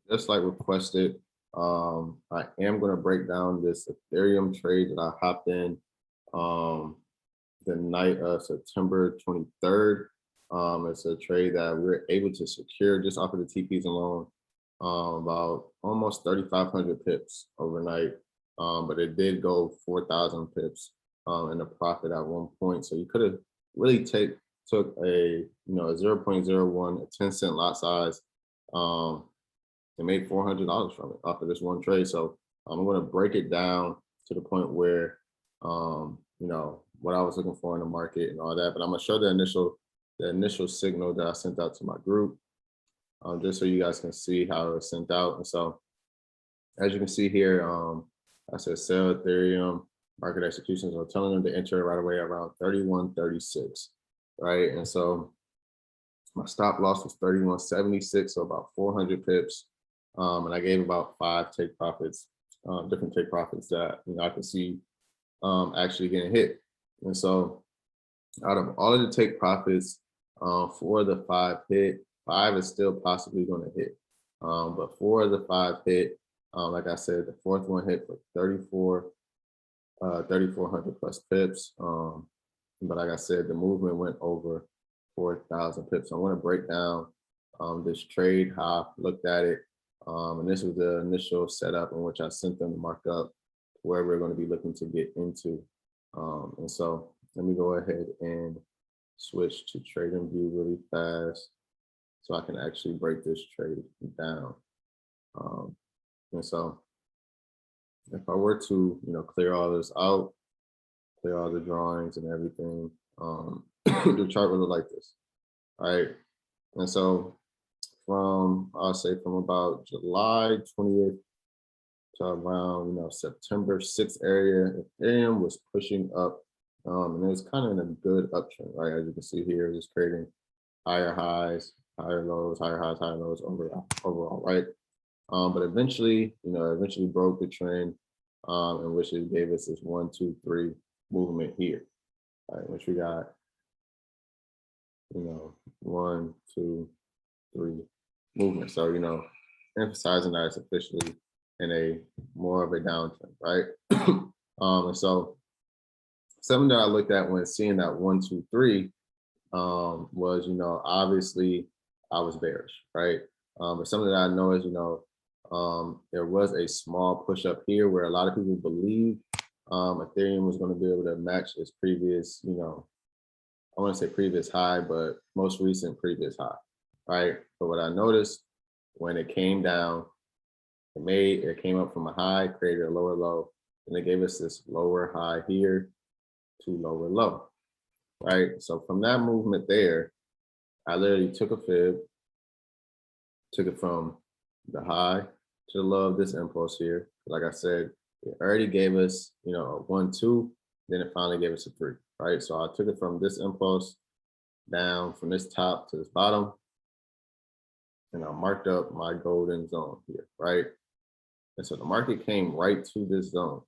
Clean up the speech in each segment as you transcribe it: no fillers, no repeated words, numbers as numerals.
Just like requested, I am going to break down this Ethereum trade that I hopped in um, the night of September 23rd. It's a trade that we are able to secure just off of the TPs alone, about almost 3,500 pips overnight. But it did go 4,000 pips in a profit at one point. So you could have really took a 0.01, a 10-cent lot size. And made $400 from it off of this one trade. So I'm going to break it down to the point where, what I was looking for in the market and all that. But I'm going to show the initial signal that I sent out to my group, just so you guys can see how it was sent out. And so, as you can see here, I said sell Ethereum market executions. I'm telling them to enter right away around 31.36, right? And so my stop loss was 31.76, so about 400 pips. And I gave about 5 take profits, different take profits that I could see actually getting hit. And so out of all of the take profits for the 5 hit, 5 is still possibly going to hit. But 4 of the 5 hit, like I said, the 4th one hit for 3,400 plus pips. But like I said, the movement went over 4,000 pips. So I want to break down this trade, how I looked at it. And this was the initial setup in which I sent them to mark up where we're going to be looking to get into. And so let me go ahead and switch to trading view really fast so I can actually break this trade down. And so if I were to, clear all this out, clear all the drawings and everything, the chart would look like this, right? And so I'll say from about July 20th to around, September 6th area, Ethereum was pushing up, and it was kind of in a good uptrend, right? As you can see here, it's creating higher highs, higher lows, higher highs, higher lows overall, right? But eventually broke the trend, in which it gave us this 1, 2, 3 movement here, right? Which we got, 1, 2, 3 movement. So, emphasizing that it's officially in a more of a downtrend, right? And so something that I looked at when seeing that 1, 2, 3 was, obviously I was bearish, right? But something that I know is, there was a small push up here where a lot of people believe Ethereum was going to be able to match its previous, I want to say previous high, but most recent previous high, right? But what I noticed when it came down, it came up from a high, created a lower low, and it gave us this lower high here to lower low, right? So from that movement there, I literally took a fib, took it from the high to the low of this impulse here. Like I said, it already gave us, a 1, 2, then it finally gave us a 3, right? So I took it from this impulse down from this top to this bottom, and I marked up my golden zone here, right? And so the market came right to this zone.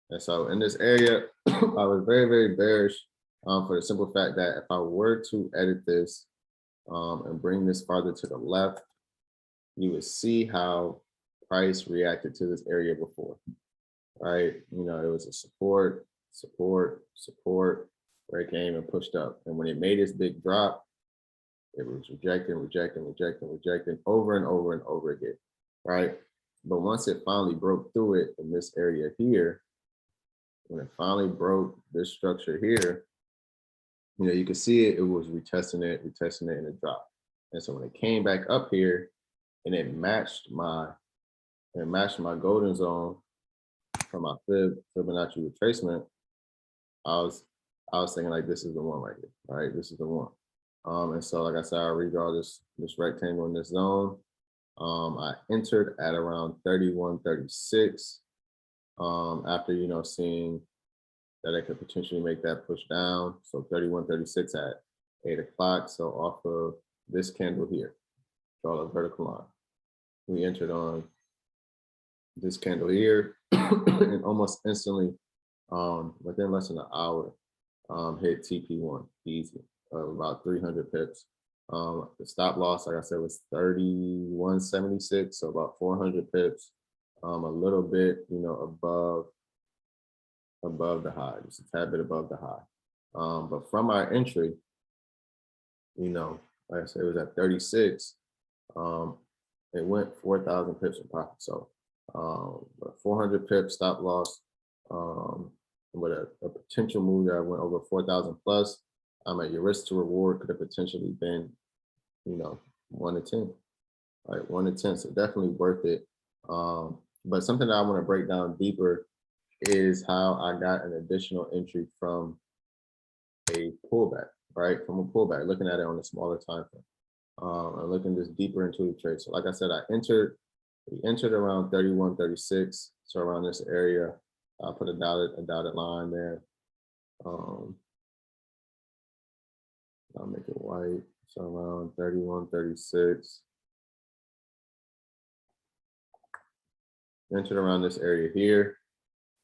And so in this area, I was very, very bearish for the simple fact that if I were to edit this and bring this farther to the left, you would see how price reacted to this area before, right? It was a support, where it came and pushed up. And when it made this big drop, it was rejecting over and over and over again, right? But once it finally broke through it in this area here, when it finally broke this structure here, you can see it was retesting it, and it dropped. And so when it came back up here and it matched my golden zone from my Fibonacci retracement, I was thinking like, this is the one right here, right? This is the one. And so like I said, I redraw this rectangle in this zone. I entered at around 31.36 after, seeing that I could potentially make that push down. So 31.36 at 8 o'clock. So off of this candle here, draw a vertical line. We entered on this candle here and almost instantly, within less than an hour, hit TP1 easy, about 300 pips. The stop loss, like I said, was 31.76, so about 400 pips, a little bit, above the high, just a tad bit above the high. But from our entry, like I said, it was at 36. It went 4,000 pips in profit. So 400 pips stop loss, with a potential move that went over 4,000 plus. At your risk to reward could have potentially been, 1 to 10, right? 1 to 10. So definitely worth it. But something that I want to break down deeper is how I got an additional entry from a pullback, right? From a pullback, looking at it on a smaller time frame. And looking just deeper into the trade. So like I said, we entered around 31, 36. So around this area, I put a dotted line there. I'll make it white. So around 31, 36. Entered around this area here,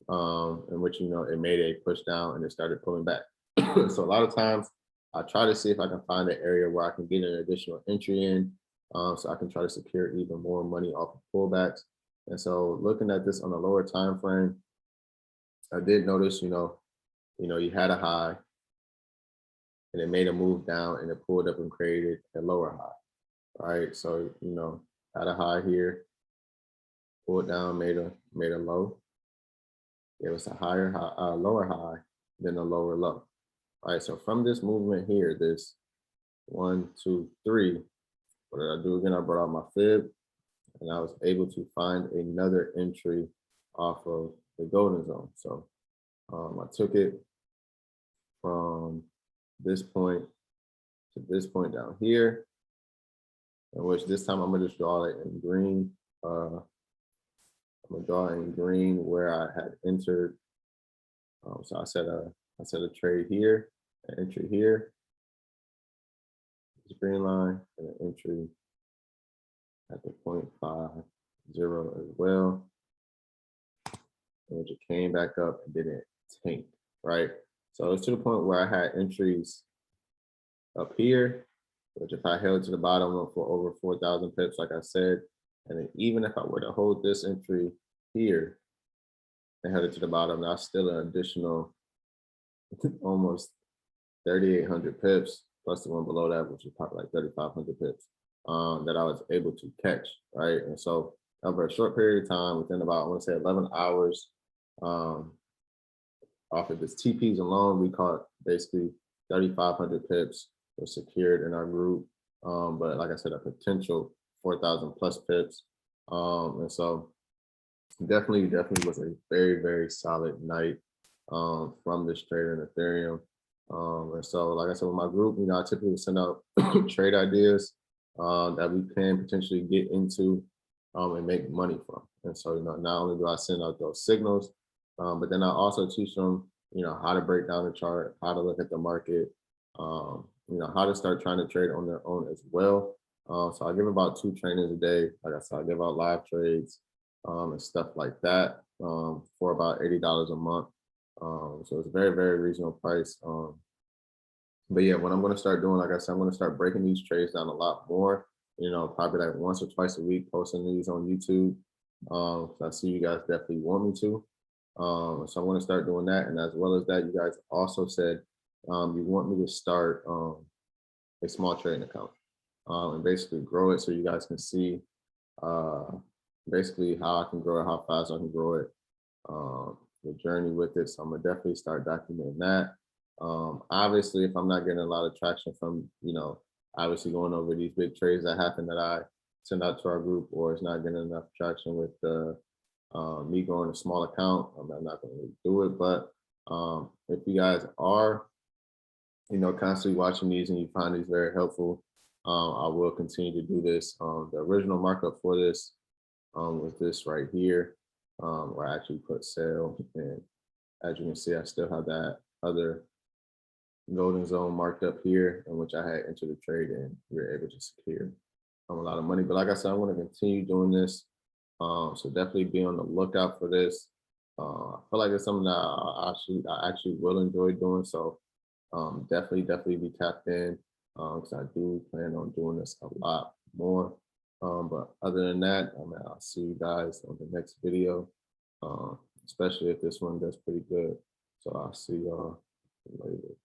in which, it made a push down and it started pulling back. So a lot of times I try to see if I can find an area where I can get an additional entry in, so I can try to secure even more money off of pullbacks. And so looking at this on a lower time frame, I did notice, you had a high and it made a move down and it pulled up and created a lower high, right? So, had a high here, pulled down, made a low. It was a lower high than a lower low. All right, so from this movement here, this 1, 2, 3, what did I do again? I brought out my fib and I was able to find another entry off of the golden zone. So I took it from this point to this point down here, in which this time I'm gonna just draw it in green. I'm gonna draw in green where I had entered. So I set a trade here, an entry here, this green line, and an entry at the 0.50 as well, in which it came back up and didn't tank, right? So it's to the point where I had entries up here, which if I held to the bottom went for over 4,000 pips, like I said, and then even if I were to hold this entry here and held it to the bottom, that's still an additional almost 3,800 pips, plus the one below that, which is probably like 3,500 pips, that I was able to catch, right? And so over a short period of time, within about, I want to say 11 hours, off of this TPs alone, we caught basically 3,500 pips were secured in our group. But like I said, a potential 4,000 plus pips. And so definitely was a very, very solid night from this trader in Ethereum. And so, like I said, with my group, I typically send out trade ideas that we can potentially get into and make money from. And so, not only do I send out those signals, but then I also teach them, how to break down the chart, how to look at the market, how to start trying to trade on their own as well. So I give about 2 trainings a day. Like I said, I give out live trades and stuff like that for about $80 a month. So it's a very, very reasonable price. But yeah, what I'm going to start doing, like I said, I'm going to start breaking these trades down a lot more, probably like once or twice a week, posting these on YouTube. So I see you guys definitely want me to. So I want to start doing that. And as well as that, you guys also said you want me to start a small trading account and basically grow it so you guys can see basically how I can grow it, how fast I can grow it, the journey with it. So I'm gonna definitely start documenting that. Obviously, if I'm not getting a lot of traction from, obviously going over these big trades that happen that I send out to our group, or it's not getting enough traction with me growing a small account, I'm not going to do it. But if you guys are, constantly watching these and you find these very helpful, I will continue to do this. The original markup for this was this right here, where I actually put sell. And as you can see, I still have that other golden zone marked up here, in which I had entered the trade and we were able to secure a lot of money. But like I said, I want to continue doing this. So definitely be on the lookout for this. I feel like it's something that I actually will enjoy doing. So definitely be tapped in. because I do plan on doing this a lot more. But other than that, I'll see you guys on the next video, especially if this one does pretty good. So I'll see y'all later.